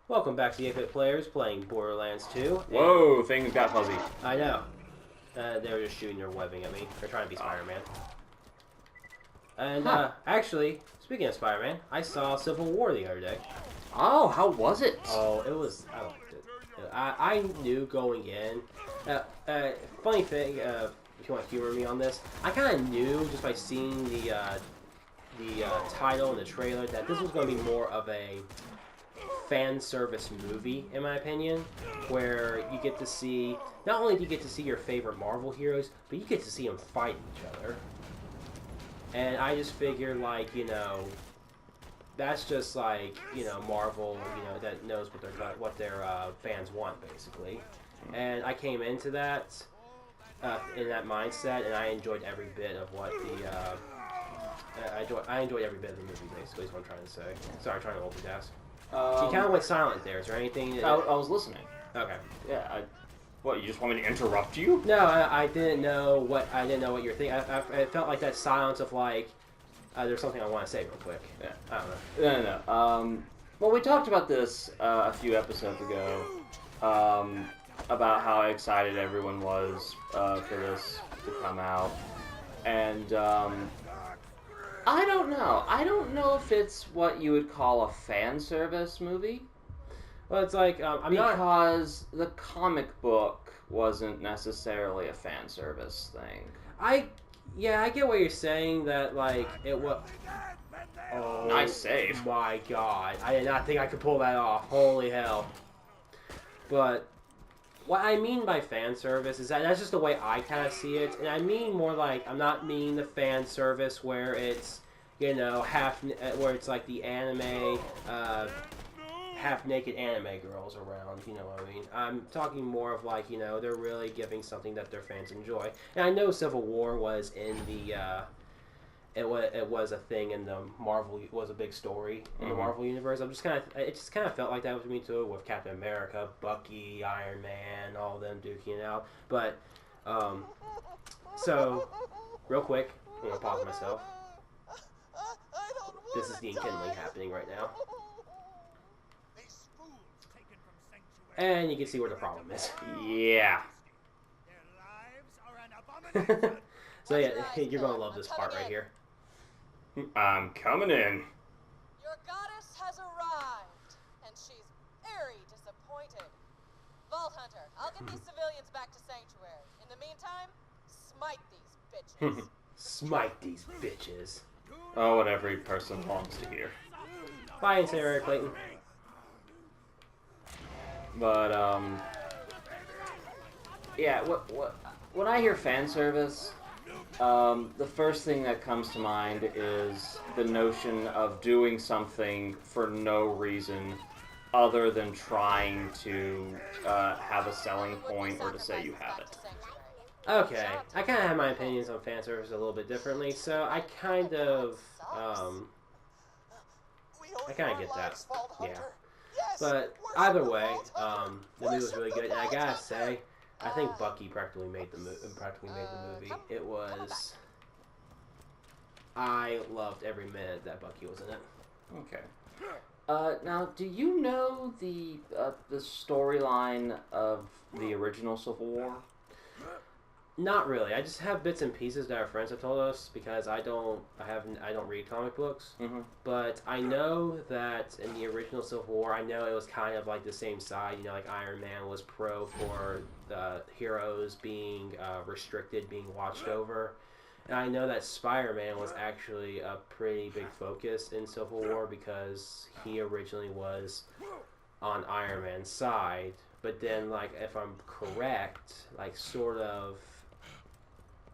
Welcome back to the 8-Bit Players playing Borderlands 2. Whoa, things got fuzzy. I know. They were just shooting their webbing at me. They're trying to be Spider-Man. And, actually, speaking of Spider-Man, I saw Civil War the other day. Oh, how was it? Oh, I liked it. I knew going in. Funny thing, if you want to humor me on this, I kind of knew just by seeing the title and the trailer that this was going to be more of a fan service movie, in my opinion, where you get to see, not only do you get to see your favorite Marvel heroes, but you get to see them fight each other. And I just figured, like, that's just like, Marvel, that knows what their fans want, basically. And I came into that in that mindset, and I enjoyed every bit of what I enjoyed every bit of the movie, basically, is what I'm trying to say. Sorry, I'm trying to multitask. So you kind of went silent there. Is there anything? I was listening. Okay. Yeah. What? You just want me to interrupt you? No, I didn't know what you're thinking. I felt like that silence of like, there's something I want to say real quick. Yeah. I don't know. No. Well, we talked about this a few episodes ago. About how excited everyone was for this to come out, and I don't know. I don't know if it's what you would call a fan service movie. Well, it's like because the comic book wasn't necessarily a fan service thing. I get what you're saying. That like it was. Oh, nice save! My God, I did not think I could pull that off. Holy hell! But what I mean by fan service is that's just the way I kind of see it, and I mean more like I'm not meaning the fan service where it's where it's like the anime half-naked anime girls around, you know what I mean? I'm talking more of like, they're really giving something that their fans enjoy. And I know Civil War was in the, it was a thing in the Marvel, it was a big story in the Marvel universe. It just kind of felt like that with me too, with Captain America, Bucky, Iron Man, all of them duking it out. But, so, real quick, I'm going to pause myself. This is the enkindling happening right now. And you can see where the problem is. Yeah. So yeah, you're gonna love this part right here. I'm coming in. Your goddess has arrived, and she's very disappointed. Vault Hunter, I'll get these civilians back to Sanctuary. In the meantime, smite these bitches. Smite these bitches. Oh, what every person longs to hear. Bye, Incendiary Clayton. But yeah. When I hear fan service, the first thing that comes to mind is the notion of doing something for no reason other than trying to have a selling point or to say you have it. Okay, I kind of have my opinions on fan service a little bit differently, so I kind of get that. Yeah. But either way, the movie was really good, and I gotta say, I think Bucky practically made the movie. It was. I loved every minute that Bucky was in it. Okay. Now, do you know the storyline of the original Civil War? Not really. I just have bits and pieces that our friends have told us because I don't read comic books. Mm-hmm. But I know that in the original Civil War, I know it was kind of like the same side. Like Iron Man was pro for the heroes being restricted, being watched over. And I know that Spider-Man was actually a pretty big focus in Civil War because he originally was on Iron Man's side. But then, like, if I'm correct, like, sort of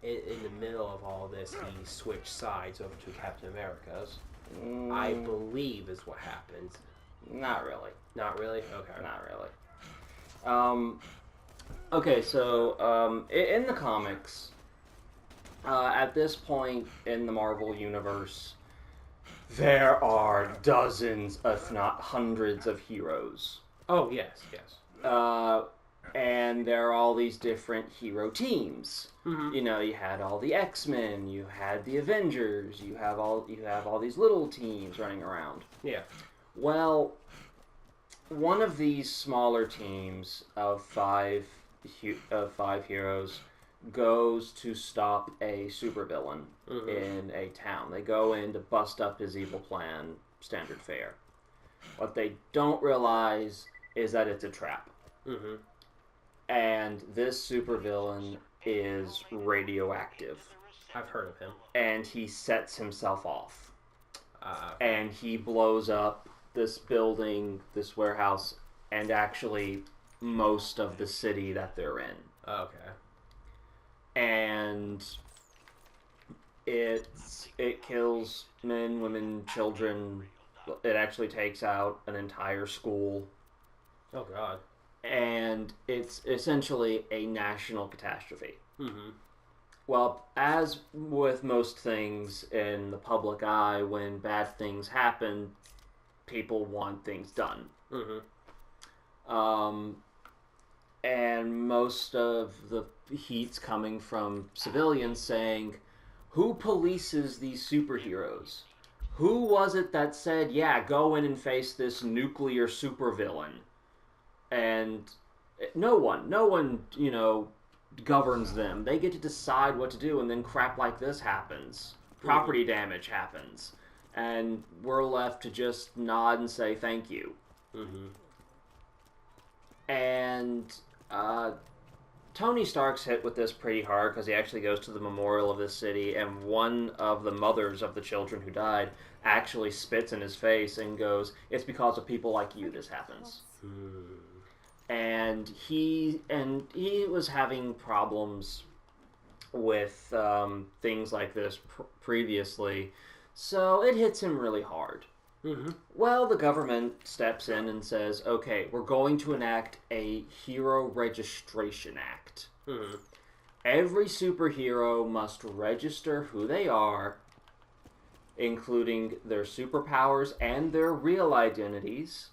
in the middle of all this, he switched sides over to Captain America's. I believe is what happened. Not really. Not really? Okay. Not really. Okay, so in the comics, at this point in the Marvel Universe, there are dozens, if not hundreds, of heroes. Oh, yes. And there are all these different hero teams. Mm-hmm. You had all the X-Men, you had the Avengers, you have all these little teams running around. Yeah. Well, one of these smaller teams of five heroes goes to stop a supervillain in a town. They go in to bust up his evil plan, standard fare. What they don't realize is that it's a trap. Mm-hmm. And this supervillain is radioactive. I've heard of him. And he sets himself off. And he blows up this building, this warehouse, and actually most of the city that they're in. Okay. And it kills men, women, children. It actually takes out an entire school. Oh, God. And it's essentially a national catastrophe. Mm-hmm. Well, as with most things in the public eye, when bad things happen, people want things done. Mm-hmm. And most of the heat's coming from civilians saying, who polices these superheroes? Who was it that said, yeah, go in and face this nuclear supervillain? And no one, governs them. They get to decide what to do, and then crap like this happens. Property damage happens. And we're left to just nod and say thank you. Mm-hmm. And Tony Stark's hit with this pretty hard because he actually goes to the memorial of this city, and one of the mothers of the children who died actually spits in his face and goes, "It's because of people like you this happens." And he was having problems with things like this previously, so it hits him really hard. Mm-hmm. Well, the government steps in and says, okay, we're going to enact a Hero Registration Act. Mm-hmm. Every superhero must register who they are, including their superpowers and their real identities,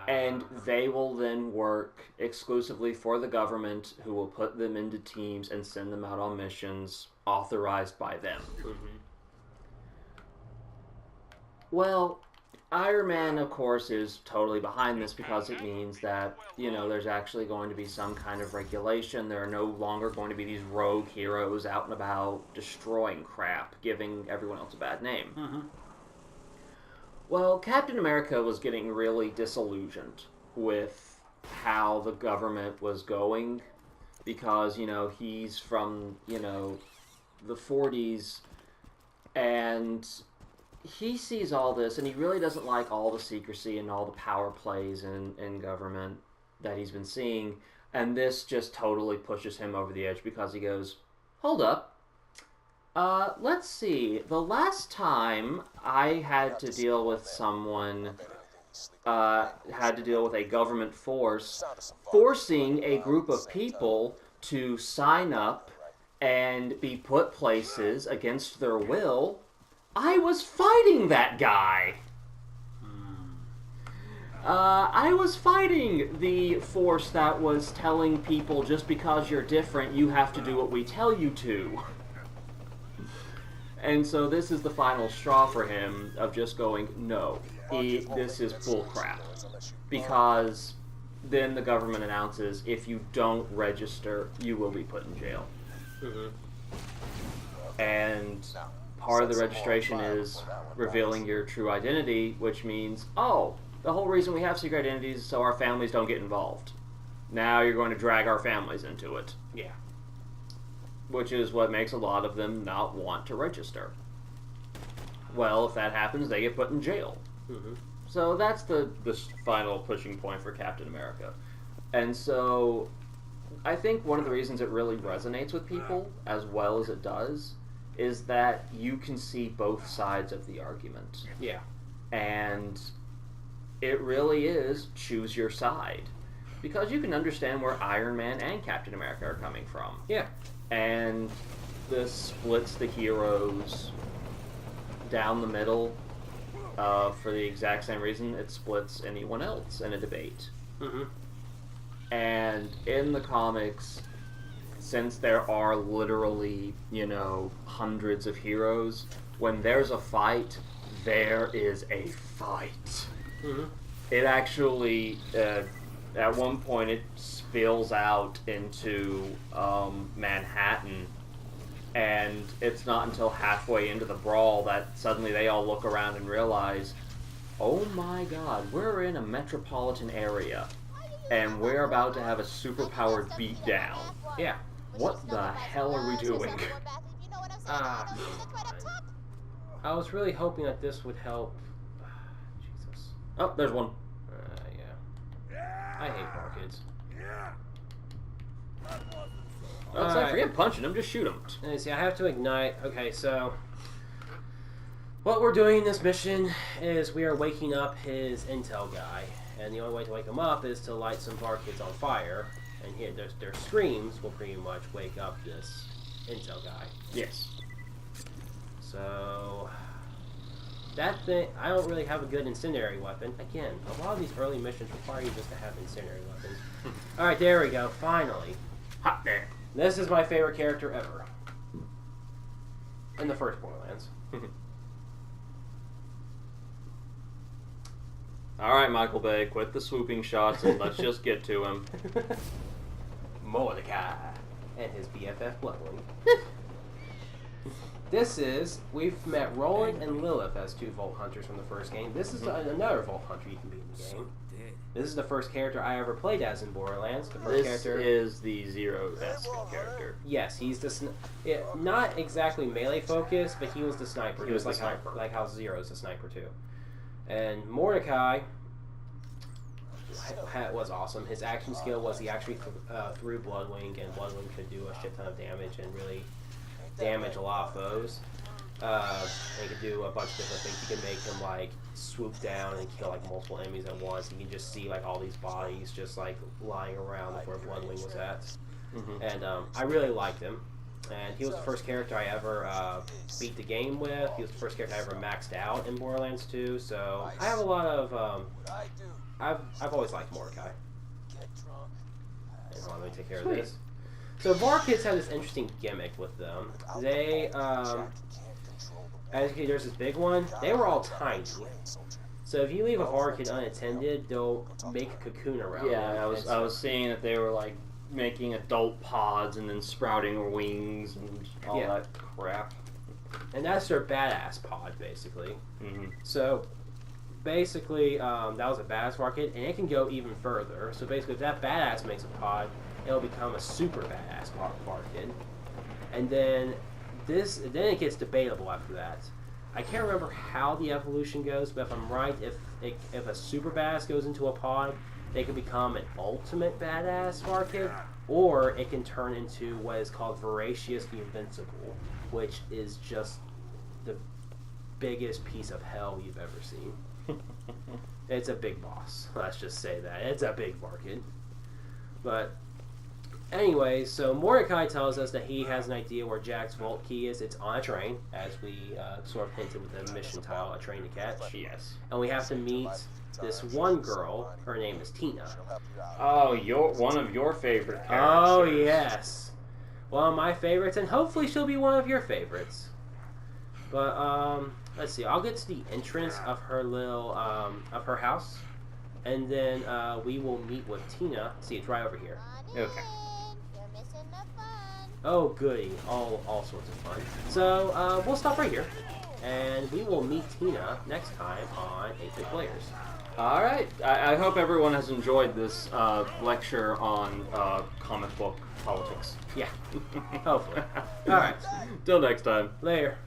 and they will then work exclusively for the government, who will put them into teams and send them out on missions authorized by them. Mm-hmm. Well, Iron Man, of course, is totally behind this because it means that, there's actually going to be some kind of regulation. There are no longer going to be these rogue heroes out and about destroying crap, giving everyone else a bad name. Mm-hmm. Well, Captain America was getting really disillusioned with how the government was going because, he's from, the 40s, and he sees all this, and he really doesn't like all the secrecy and all the power plays in government that he's been seeing, and this just totally pushes him over the edge because he goes, hold up. Let's see. The last time I had to deal with someone, had to deal with a government force, forcing a group of people to sign up and be put places against their will, I was fighting that guy. I was fighting the force that was telling people just because you're different, you have to do what we tell you to. And so this is the final straw for him of just going, no, this is bullcrap. Because then the government announces, if you don't register, you will be put in jail. Mm-hmm. And part of the registration is revealing your true identity, which means, the whole reason we have secret identities is so our families don't get involved. Now you're going to drag our families into it. Yeah. Which is what makes a lot of them not want to register. Well, if that happens, they get put in jail. Mm-hmm. So that's the final pushing point for Captain America. And so I think one of the reasons it really resonates with people, as well as it does, is that you can see both sides of the argument. Yeah. And it really is choose your side. Because you can understand where Iron Man and Captain America are coming from. Yeah. And this splits the heroes down the middle for the exact same reason it splits anyone else in a debate. Mm-hmm. And in the comics, since there are literally, hundreds of heroes, when there's a fight, there is a fight. Mm-hmm. it actually, at one point, it spills out into Manhattan, and it's not until halfway into the brawl that suddenly they all look around and realize, oh my god, we're in a metropolitan area, and we're about to have a superpowered beatdown. Yeah. What the hell are we doing? I was really hoping that this would help. Jesus. Oh, there's one. Yeah. I hate bar kids. Oh, it's like, forget punching him, just shoot him. And see, I have to ignite. Okay, so what we're doing in this mission is we are waking up his intel guy, and the only way to wake him up is to light some bar kids on fire, and their screams will pretty much wake up this intel guy. Yes. So that thing, I don't really have a good incendiary weapon. Again, a lot of these early missions require you just to have incendiary weapons. All right, there we go. Finally, Hot there. this is my favorite character ever in the first Borderlands. All right, Michael Bay, quit the swooping shots and let's just get to him. Mordecai and his BFF Bloodwing. We've met Roland and Lilith as two Vault Hunters from the first game. This is another Vault Hunter you can be in the game. This is the first character I ever played as in Borderlands. The first character is the Zero-esque character. Yes, he's the not exactly melee focused, but he was the sniper. He was like the sniper. like how Zero's the sniper too. And Mordecai was awesome. His action skill was he actually threw Bloodwing, and Bloodwing could do a shit ton of damage and really damage a lot of foes. And he could do a bunch of different things. You can make him like swoop down and kill like multiple enemies at once. You can just see like all these bodies just like lying around where Bloodwing was at. Mm-hmm. And I really liked him. And he was the first character I ever beat the game with. He was the first character I ever maxed out in Borderlands 2. So I have a lot of I've always liked Mordecai. Hold on, let me take care of this. So VAR kids have this interesting gimmick with them. They, as you can, there's this big one. They were all tiny. So if you leave a VAR kid unattended, they'll make a cocoon around them. Yeah, I was seeing that they were like making adult pods and then sprouting wings and all that crap. And that's their badass pod, basically. Mm-hmm. So basically, that was a badass VAR kid, and it can go even further. So basically, if that badass makes a pod, it'll become a super badass VAR kid. And then it gets debatable after that. I can't remember how the evolution goes, but if I'm right, if a super badass goes into a pod, they can become an ultimate badass VAR kid, or it can turn into what is called Voracious Invincible, which is just the biggest piece of hell you've ever seen. It's a big boss. Let's just say that. It's a big VAR kid. But anyway, so Mordecai tells us that he has an idea where Jack's vault key is. It's on a train, as we sort of hinted with the mission title, A Train to Catch. Yes. And we have to meet this one girl. Her name is Tina. Oh, one of your favorite characters. Oh, yes. One of my favorites, and hopefully she'll be one of your favorites. But, let's see. I'll get to the entrance of her little, of her house. And then we will meet with Tina. See, it's right over here. Okay. Oh, goody. All sorts of fun. So, we'll stop right here. And we will meet Tina next time on 8-Bit Players. Alright. I hope everyone has enjoyed this lecture on comic book politics. Yeah. Hopefully. Alright. Till next time. Later.